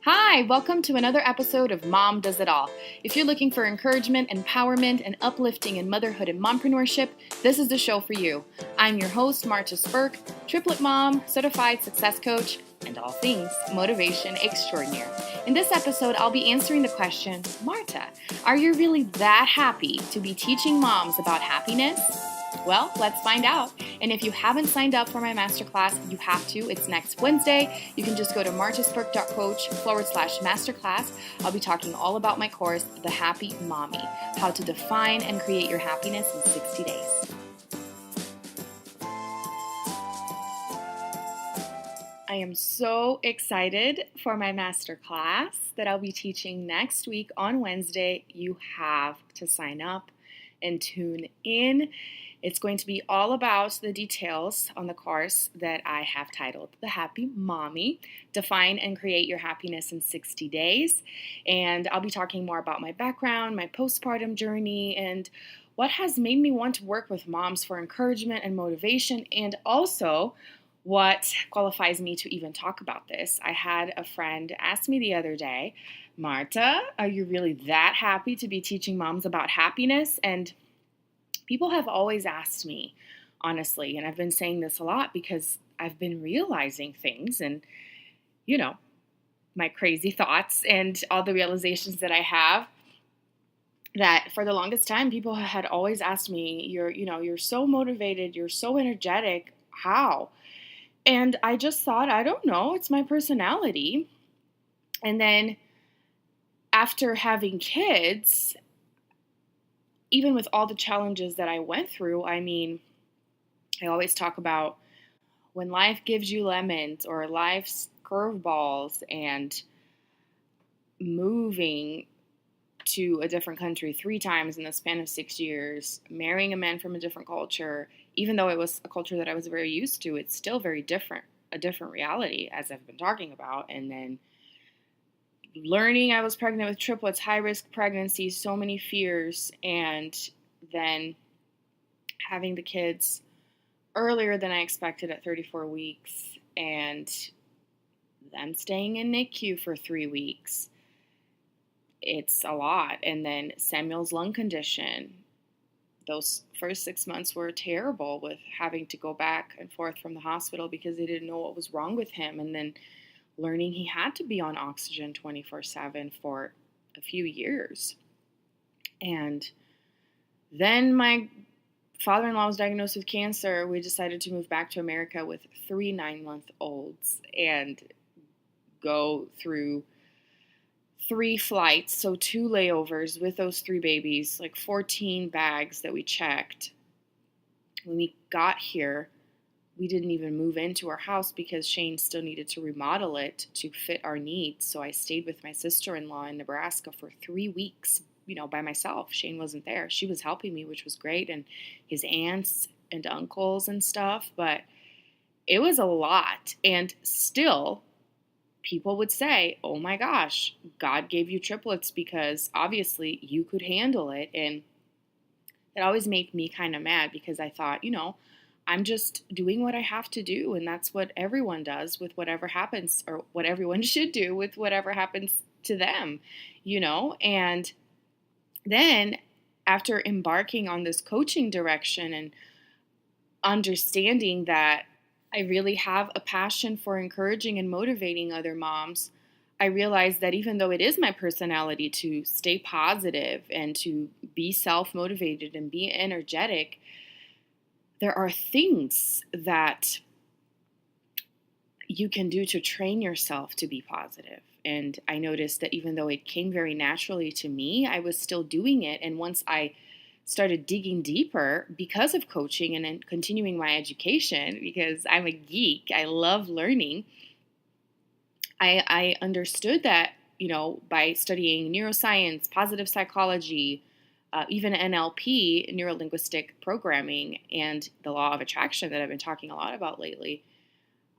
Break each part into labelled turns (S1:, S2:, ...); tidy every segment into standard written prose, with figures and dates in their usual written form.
S1: Hi, welcome to another episode of Mom Does It All. If you're looking for encouragement, empowerment, and uplifting in motherhood and mompreneurship, this is the show for you. I'm your host, Marta, triplet mom, certified success coach, and all things motivation extraordinaire. In this episode, I'll be answering the question, Marta, are you really that happy to be teaching moms about happiness? Well, let's find out. And if you haven't signed up for my masterclass, you have to. It's next Wednesday. You can just go to martaspurk.coach/masterclass. I'll be talking all about my course, The Happy Mommy, how to define and create your happiness in 60 days. I am so excited for my masterclass that I'll be teaching next week on Wednesday. You have to sign up and tune in. It's going to be all about the details on the course that I have titled The Happy Mommy, Define and Create Your Happiness in 60 Days. And I'll be talking more about my background, my postpartum journey, and what has made me want to work with moms for encouragement and motivation, and also what qualifies me to even talk about this. I had a friend ask me the other day, Marta, are you really that happy to be teaching moms about happiness? And people have always asked me, honestly, and I've been saying this a lot because I've been realizing things and, my crazy thoughts and all the realizations that I have, that for the longest time, people had always asked me, you're so motivated, you're so energetic, how? And I just thought, I don't know, it's my personality. And then after having kids, even with all the challenges that I went through, I always talk about when life gives you lemons or life's curveballs, and moving to a different country 3 times in the span of 6 years, marrying a man from a different culture, even though it was a culture that I was very used to, it's still very different, a different reality, as I've been talking about. And then learning I was pregnant with triplets, high-risk pregnancy, so many fears, and then having the kids earlier than I expected at 34 weeks, and them staying in NICU for 3 weeks. It's a lot. And then Samuel's lung condition. Those first 6 months were terrible, with having to go back and forth from the hospital because they didn't know what was wrong with him, and then learning he had to be on oxygen 24/7 for a few years. And then my father-in-law was diagnosed with cancer. We decided to move back to America with 3 9-month-olds and go through 3 flights, so 2 layovers with those 3 babies, like 14 bags that we checked. When we got here, we didn't even move into our house because Shane still needed to remodel it to fit our needs. So I stayed with my sister-in-law in Nebraska for 3 weeks, by myself. Shane wasn't there. She was helping me, which was great, and his aunts and uncles and stuff. But it was a lot. And still, people would say, oh my gosh, God gave you triplets because obviously you could handle it. And it always made me kind of mad because I thought, I'm just doing what I have to do, and that's what everyone does with whatever happens, or what everyone should do with whatever happens to them, And then after embarking on this coaching direction and understanding that I really have a passion for encouraging and motivating other moms, I realized that even though it is my personality to stay positive and to be self-motivated and be energetic, there are things that you can do to train yourself to be positive. And I noticed that even though it came very naturally to me, I was still doing it. And once I started digging deeper because of coaching and then continuing my education, because I'm a geek, I love learning, I understood that, by studying neuroscience, positive psychology, even NLP, neuro-linguistic programming, and the law of attraction that I've been talking a lot about lately,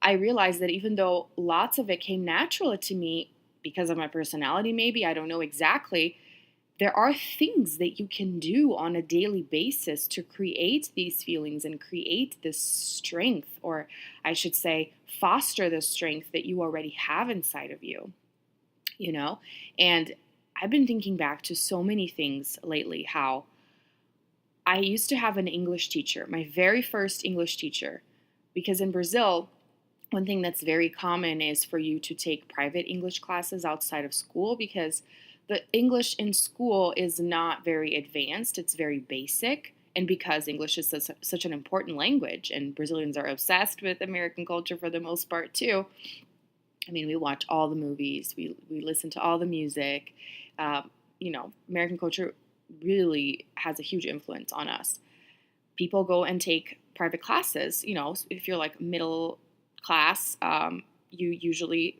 S1: I realized that even though lots of it came natural to me because of my personality, maybe, I don't know exactly, there are things that you can do on a daily basis to create these feelings and create this strength, or I should say, foster the strength that you already have inside of you. you know? And I've been thinking back to so many things lately, how I used to have an English teacher, my very first English teacher, because in Brazil, one thing that's very common is for you to take private English classes outside of school because the English in school is not very advanced, it's very basic. And because English is such an important language, and Brazilians are obsessed with American culture for the most part too. I mean, we watch all the movies, we listen to all the music. American culture really has a huge influence on us. People go and take private classes. If you're like middle class, you usually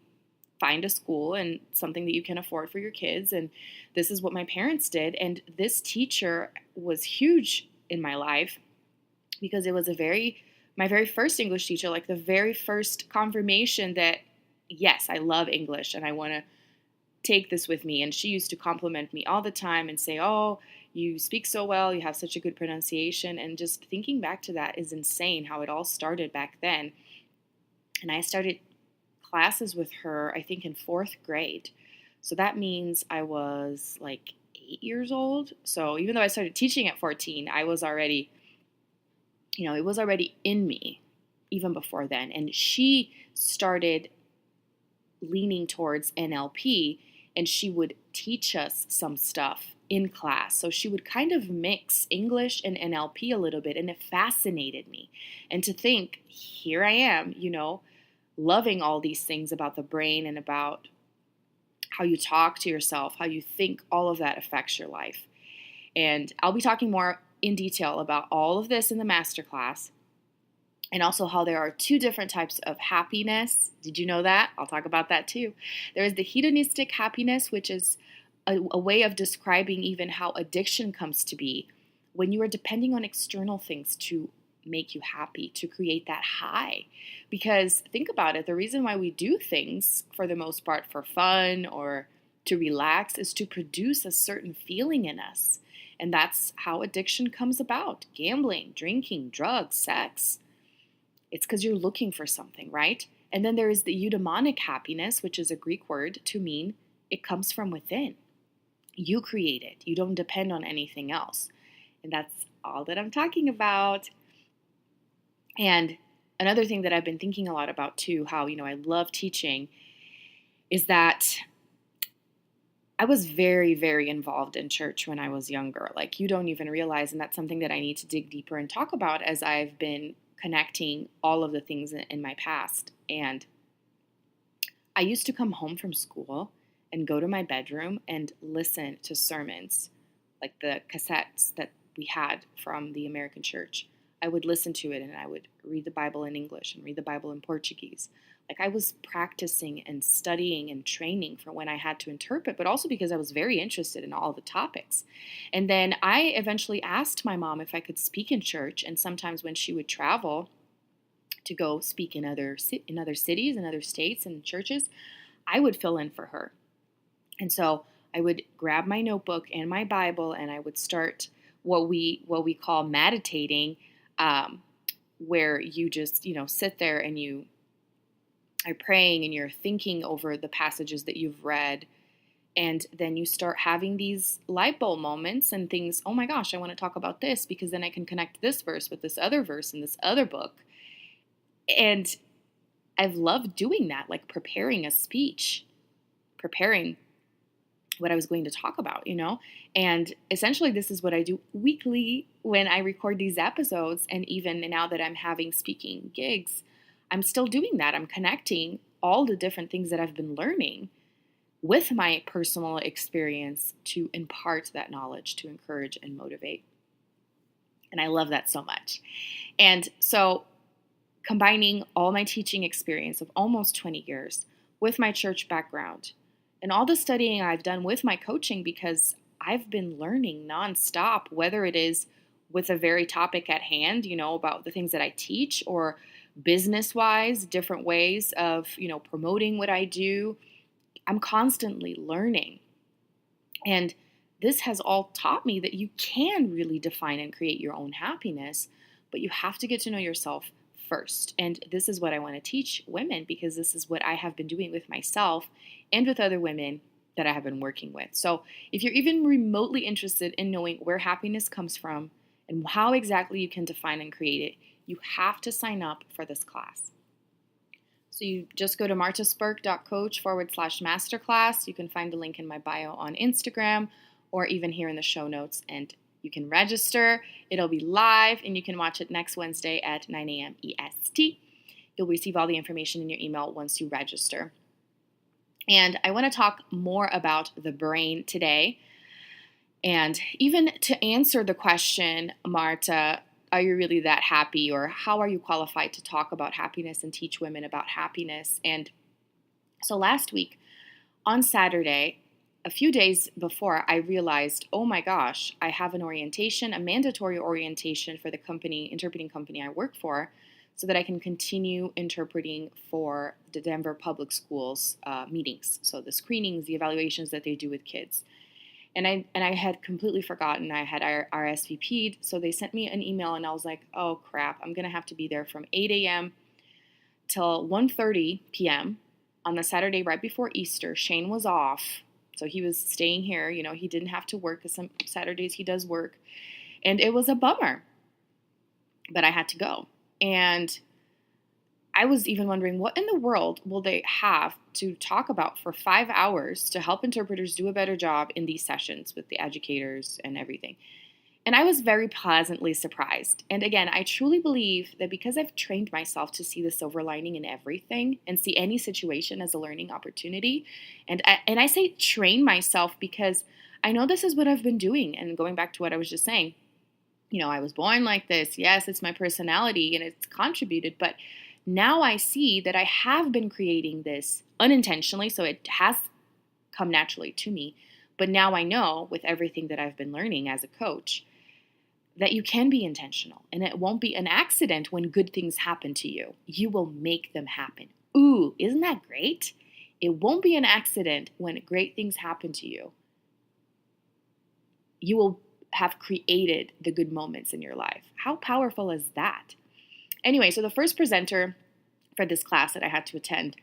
S1: find a school and something that you can afford for your kids. And this is what my parents did. And this teacher was huge in my life because it was my very first English teacher, like the very first confirmation that, yes, I love English and I want to take this with me. And she used to compliment me all the time and say, "Oh, you speak so well, you have such a good pronunciation." And just thinking back to that is insane how it all started back then. And I started classes with her, I think, in 4th grade. So that means I was like 8 years old. So even though I started teaching at 14, I was already, it was already in me even before then. And she started leaning towards NLP, and she would teach us some stuff in class. So she would kind of mix English and NLP a little bit, and it fascinated me. And to think, here I am, loving all these things about the brain and about how you talk to yourself, how you think, all of that affects your life. And I'll be talking more in detail about all of this in the masterclass, and also how there are 2 different types of happiness. Did you know that? I'll talk about that too. There is the hedonistic happiness, which is a way of describing even how addiction comes to be when you are depending on external things to make you happy, to create that high. Because think about it, the reason why we do things for the most part for fun or to relax is to produce a certain feeling in us. And that's how addiction comes about. Gambling, drinking, drugs, sex. It's because you're looking for something, right? And then there is the eudaimonic happiness, which is a Greek word to mean it comes from within. You create it. You don't depend on anything else. And that's all that I'm talking about. And another thing that I've been thinking a lot about too, how, I love teaching, is that I was very, very involved in church when I was younger. Like, you don't even realize, and that's something that I need to dig deeper and talk about as I've been connecting all of the things in my past. And I used to come home from school and go to my bedroom and listen to sermons, like the cassettes that we had from the American church. I would listen to it and I would read the Bible in English and read the Bible in Portuguese. Like, I was practicing and studying and training for when I had to interpret, but also because I was very interested in all the topics. And then I eventually asked my mom if I could speak in church, and sometimes when she would travel to go speak in other cities and other states and churches, I would fill in for her. And so I would grab my notebook and my Bible and I would start what we call meditating, where you just, sit there and you are praying and you're thinking over the passages that you've read. And then you start having these light bulb moments and things, oh my gosh, I want to talk about this because then I can connect this verse with this other verse in this other book. And I've loved doing that, like preparing a speech, preparing what I was going to talk about, And essentially this is what I do weekly when I record these episodes. And even now that I'm having speaking gigs, I'm still doing that. I'm connecting all the different things that I've been learning with my personal experience to impart that knowledge, to encourage and motivate. And I love that so much. And so combining all my teaching experience of almost 20 years with my church background and all the studying I've done with my coaching, because I've been learning nonstop, whether it is with a very topic at hand, about the things that I teach, or business-wise, different ways of, promoting what I do. I'm constantly learning. And this has all taught me that you can really define and create your own happiness, but you have to get to know yourself first. And this is what I want to teach women, because this is what I have been doing with myself and with other women that I have been working with. So if you're even remotely interested in knowing where happiness comes from and how exactly you can define and create it, you have to sign up for this class. So you just go to martaspurk.coach/masterclass. You can find the link in my bio on Instagram or even here in the show notes, and you can register. It'll be live, and you can watch it next Wednesday at 9 a.m. EST. You'll receive all the information in your email once you register. And I want to talk more about the brain today. And even to answer the question, Marta, are you really that happy? Or how are you qualified to talk about happiness and teach women about happiness? And so last week, on Saturday, a few days before, I realized, oh my gosh, I have an orientation, a mandatory orientation for the interpreting company I work for, so that I can continue interpreting for the Denver Public Schools meetings. So the screenings, the evaluations that they do with kids. And I had completely forgotten I had RSVP'd, so they sent me an email, and I was like, oh crap, I'm going to have to be there from 8 a.m. till 1:30 p.m. on the Saturday right before Easter. Shane was off, so he was staying here. You know, he didn't have to work, because some Saturdays he does work. And it was a bummer, but I had to go. And I was even wondering, what in the world will they have to talk about for 5 hours to help interpreters do a better job in these sessions with the educators and everything? And I was very pleasantly surprised. And again, I truly believe that because I've trained myself to see the silver lining in everything and see any situation as a learning opportunity, and I say train myself because I know this is what I've been doing. And going back to what I was just saying, you know, I was born like this. Yes, it's my personality and it's contributed, but now I see that I have been creating this unintentionally, so it has come naturally to me. But now I know, with everything that I've been learning as a coach, that you can be intentional, and it won't be an accident when good things happen to you. You will make them happen. Ooh, isn't that great? It won't be an accident when great things happen to you. You will have created the good moments in your life. How powerful is that? Anyway, so the first presenter for this class that I had to attend,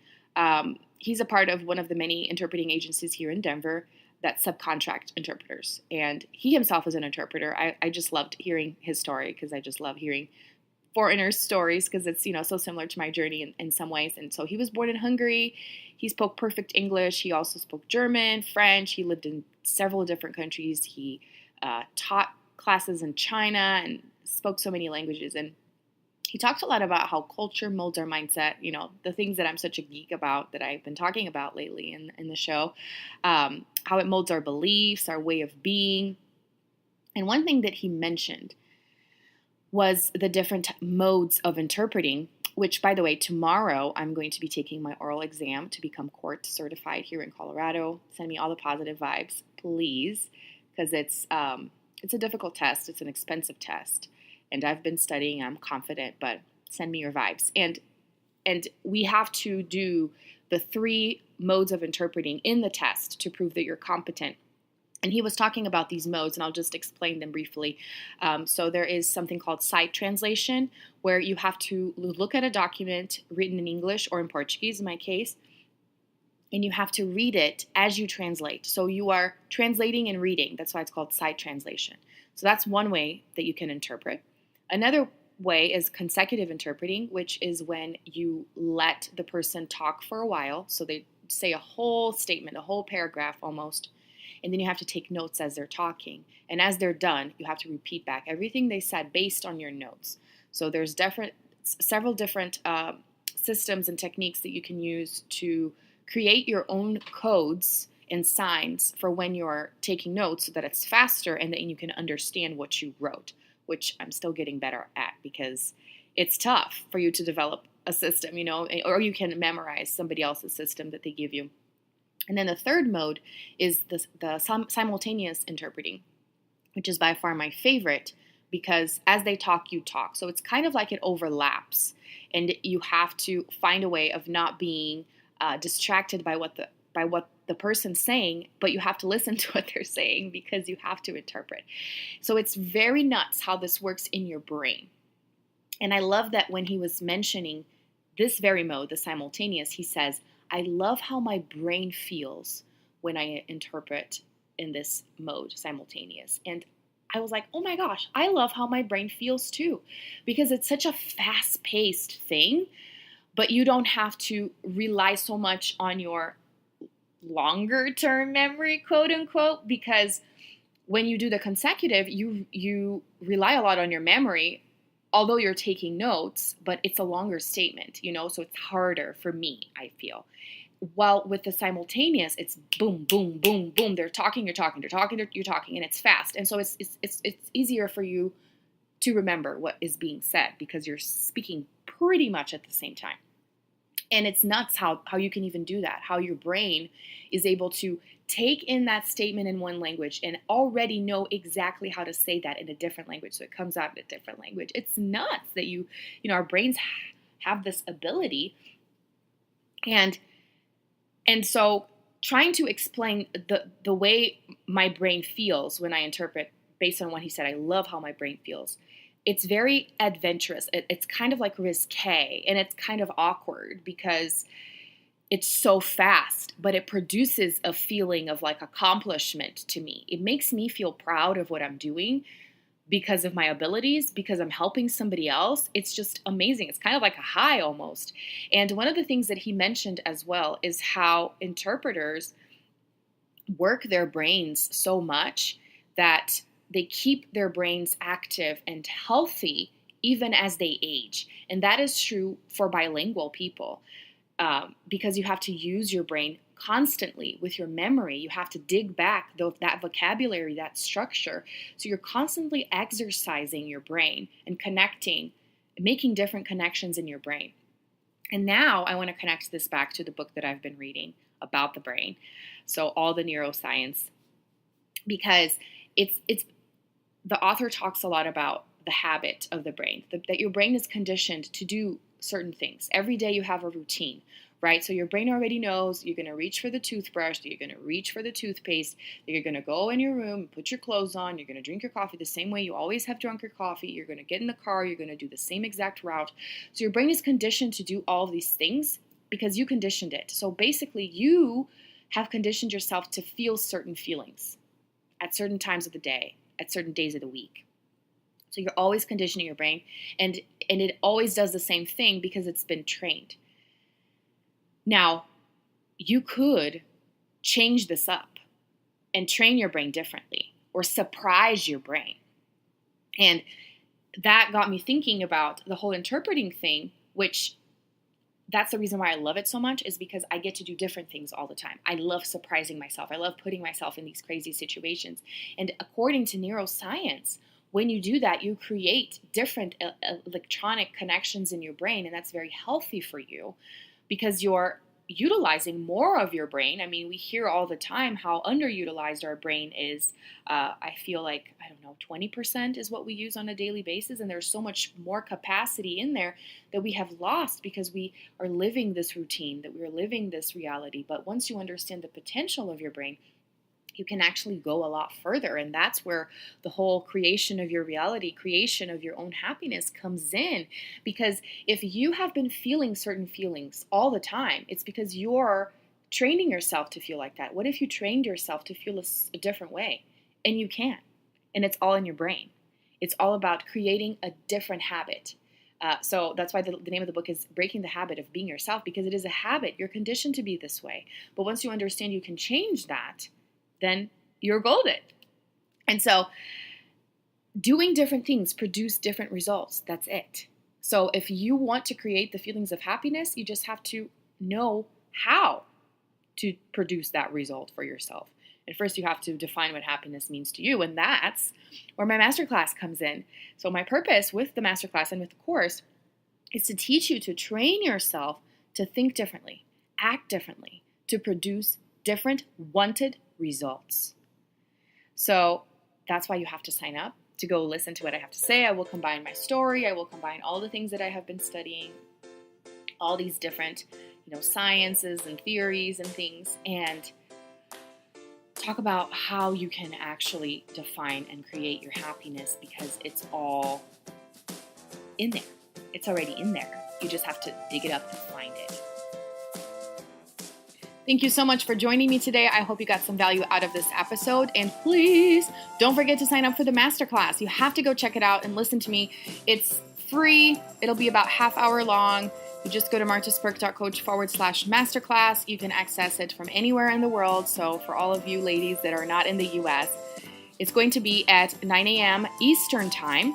S1: he's a part of one of the many interpreting agencies here in Denver that subcontract interpreters. And he himself is an interpreter. I just loved hearing his story, because I just love hearing foreigners' stories, because it's, you know, so similar to my journey in some ways. And so he was born in Hungary. He spoke perfect English. He also spoke German, French. He lived in several different countries. He taught classes in China and spoke so many languages. And he talked a lot about how culture molds our mindset, you know, the things that I'm such a geek about that I've been talking about lately in the show, how it molds our beliefs, our way of being. And one thing that he mentioned was the different modes of interpreting, which, by the way, tomorrow I'm going to be taking my oral exam to become court certified here in Colorado. Send me all the positive vibes, please, because it's a difficult test. It's an expensive test. And I've been studying, I'm confident, but send me your vibes. And we have to do the 3 modes of interpreting in the test to prove that you're competent. And he was talking about these modes, and I'll just explain them briefly. So there is something called sight translation, where you have to look at a document written in English or in Portuguese, in my case, and you have to read it as you translate. So you are translating and reading. That's why it's called sight translation. So that's one way that you can interpret. Another way is consecutive interpreting, which is when you let the person talk for a while. So they say a whole statement, a whole paragraph almost, and then you have to take notes as they're talking. And as they're done, you have to repeat back everything they said based on your notes. So there's several different systems and techniques that you can use to create your own codes and signs for when you're taking notes, so that it's faster and that you can understand what you wrote, which I'm still getting better at, because it's tough for you to develop a system, you know, or you can memorize somebody else's system that they give you. And then the third mode is the simultaneous interpreting, which is by far my favorite, because as they talk, you talk. So it's kind of like it overlaps, and you have to find a way of not being distracted by what the person's saying, but you have to listen to what they're saying, because you have to interpret. So it's very nuts how this works in your brain. And I love that when he was mentioning this very mode, the simultaneous, he says, I love how my brain feels when I interpret in this mode, simultaneous. And I was like, oh my gosh, I love how my brain feels too, because it's such a fast-paced thing, but you don't have to rely so much on your longer term memory, quote unquote, because when you do the consecutive, you rely a lot on your memory, although you're taking notes, but it's a longer statement, so it's harder for me, I feel. While with the simultaneous, it's boom, boom, boom, boom. They're talking, you're talking, you're talking, and it's fast. And so it's easier for you to remember what is being said because you're speaking pretty much at the same time. And it's nuts how you can even do that, how your brain is able to take in that statement in one language and already know exactly how to say that in a different language. So it comes out in a different language. It's nuts that our brains have this ability. And so trying to explain the way my brain feels when I interpret based on what he said, I love how my brain feels. It's very adventurous. It's kind of like risque, and it's kind of awkward because it's so fast, but it produces a feeling of like accomplishment to me. It makes me feel proud of what I'm doing because of my abilities, because I'm helping somebody else. It's just amazing. It's kind of like a high almost. And one of the things that he mentioned as well is how interpreters work their brains so much that they keep their brains active and healthy even as they age. And that is true for bilingual people because you have to use your brain constantly with your memory. You have to dig back that vocabulary, that structure. So you're constantly exercising your brain and connecting, making different connections in your brain. And now I want to connect this back to the book that I've been reading about the brain. So all the neuroscience, because it's the author talks a lot about the habit of the brain, that your brain is conditioned to do certain things. Every day you have a routine, right? So your brain already knows you're going to reach for the toothbrush, that you're going to reach for the toothpaste, that you're going to go in your room, put your clothes on, you're going to drink your coffee the same way you always have drunk your coffee, you're going to get in the car, you're going to do the same exact route. So your brain is conditioned to do all of these things because you conditioned it. So basically you have conditioned yourself to feel certain feelings at certain times of the day, at certain days of the week. So you're always conditioning your brain, and it always does the same thing because it's been trained. Now, you could change this up and train your brain differently or surprise your brain. And that got me thinking about the whole interpreting thing, which that's the reason why I love it so much, is because I get to do different things all the time. I love surprising myself. I love putting myself in these crazy situations. And according to neuroscience, when you do that, you create different electronic connections in your brain, and that's very healthy for you because you're utilizing more of your brain. I mean, we hear all the time how underutilized our brain is. I feel like, 20% is what we use on a daily basis, and there's so much more capacity in there that we have lost because we are living this routine, that we are living this reality. But once you understand the potential of your brain, you can actually go a lot further. And that's where the whole creation of your reality, creation of your own happiness comes in. Because if you have been feeling certain feelings all the time, it's because you're training yourself to feel like that. What if you trained yourself to feel a different way? And you can. And it's all in your brain. It's all about creating a different habit. So that's why the name of the book is Breaking the Habit of Being Yourself, because it is a habit. You're conditioned to be this way. But once you understand you can change that, then you're golden. And so doing different things produce different results. That's it. So if you want to create the feelings of happiness, you just have to know how to produce that result for yourself. And first you have to define what happiness means to you. And that's where my masterclass comes in. So my purpose with the masterclass and with the course is to teach you to train yourself to think differently, act differently, to produce different wanted results. So that's why you have to sign up to go listen to what I have to say. I will combine my story. I will combine all the things that I have been studying, all these different, sciences and theories and things, and talk about how you can actually define and create your happiness, because it's all in there. It's already in there. You just have to dig it up and find it. Thank you so much for joining me today. I hope you got some value out of this episode. And please don't forget to sign up for the masterclass. You have to go check it out and listen to me. It's free. It'll be about half hour long. You just go to martasperk.coach/masterclass. You can access it from anywhere in the world. So for all of you ladies that are not in the US, it's going to be at 9 a.m. Eastern time.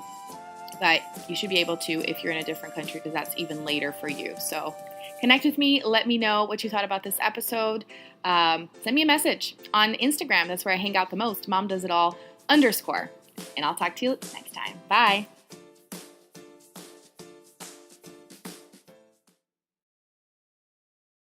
S1: But you should be able to if you're in a different country, because that's even later for you. So connect with me. Let me know what you thought about this episode. Send me a message on Instagram. That's where I hang out the most. MomDoesItAll_. And I'll talk to you next time. Bye.